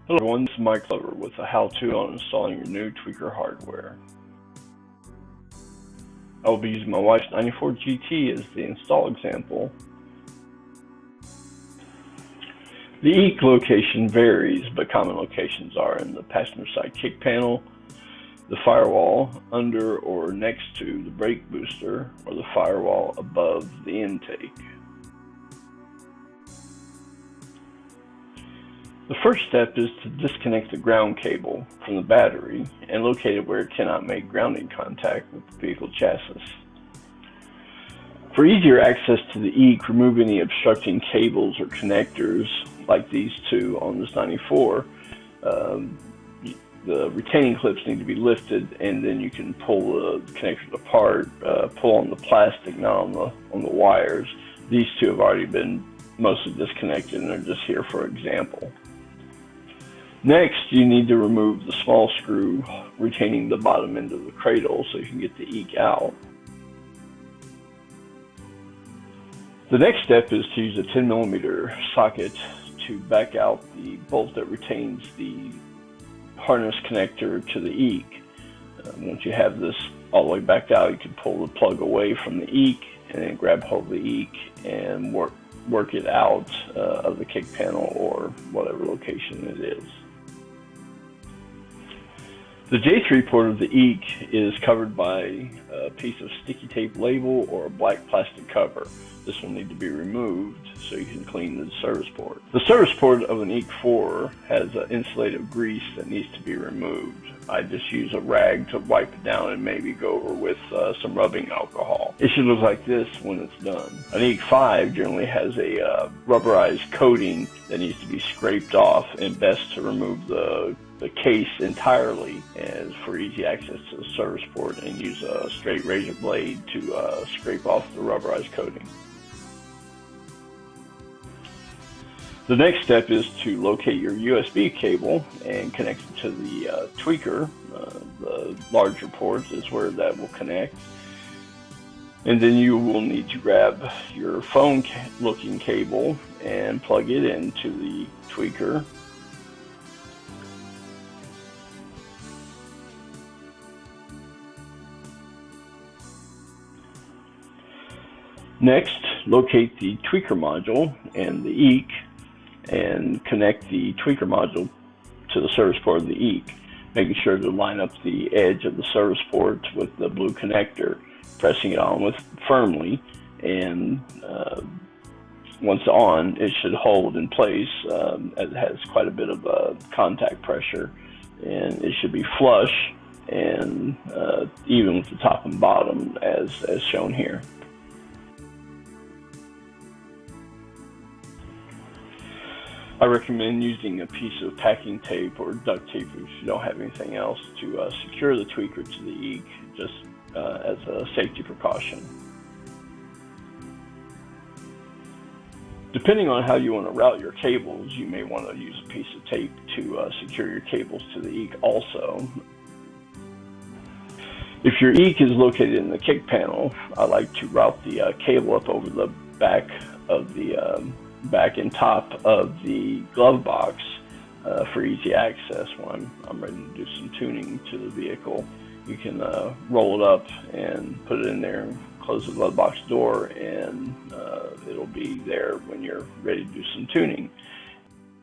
Hello everyone, this is Mike Glover with a how-to on installing your new TwEECer hardware. I will be using my wife's 94 GT as the install example. The EEC location varies, but common locations are in the passenger side kick panel, the firewall under or next to the brake booster, or the firewall above the intake. The first step is to disconnect the ground cable from the battery and locate it where it cannot make grounding contact with the vehicle chassis. For easier access to the EEC, remove any obstructing cables or connectors like these two on this 94. The retaining clips need to be lifted, and then you can pull the connectors apart, pull on the plastic, not on the wires. These two have already been mostly disconnected and are just here for example. Next, you need to remove the small screw retaining the bottom end of the cradle so you can get the EEC out. The next step is to use a 10mm socket to back out the bolt that retains the harness connector to the EEC. Once you have this all the way backed out, you can pull the plug away from the EEC and then grab hold of the EEC and work it out of the kick panel or whatever location it is. The J3 port of the EEC is covered by a piece of sticky tape label or a black plastic cover. This will need to be removed so you can clean the service port. The service port of an EEC4 has insulative grease that needs to be removed. I just use a rag to wipe it down and maybe go over with some rubbing alcohol. It should look like this when it's done. An EEC5 generally has a rubberized coating that needs to be scraped off, and best to remove the case entirely as for easy access to the service port, and use a straight razor blade to scrape off the rubberized coating. The next step is to locate your USB cable and connect it to the TwEECer. The larger port is where that will connect. And then you will need to grab your phone looking cable and plug it into the TwEECer. Next, locate the TwEECer module and the EEC and connect the TwEECer module to the service port of the EEC, making sure to line up the edge of the service port with the blue connector, pressing it on firmly, and once on, it should hold in place. It has quite a bit of contact pressure, and it should be flush and even with the top and bottom as shown here. I recommend using a piece of packing tape or duct tape if you don't have anything else to secure the TwEECer to the EEC, just as a safety precaution. Depending on how you want to route your cables, you may want to use a piece of tape to secure your cables to the EEC also. If your EEC is located in the kick panel, I like to route the cable up over the back of the back and top of the glove box for easy access. When I'm ready to do some tuning to the vehicle, you can roll it up and put it in there and close the glove box door, and it'll be there when you're ready to do some tuning.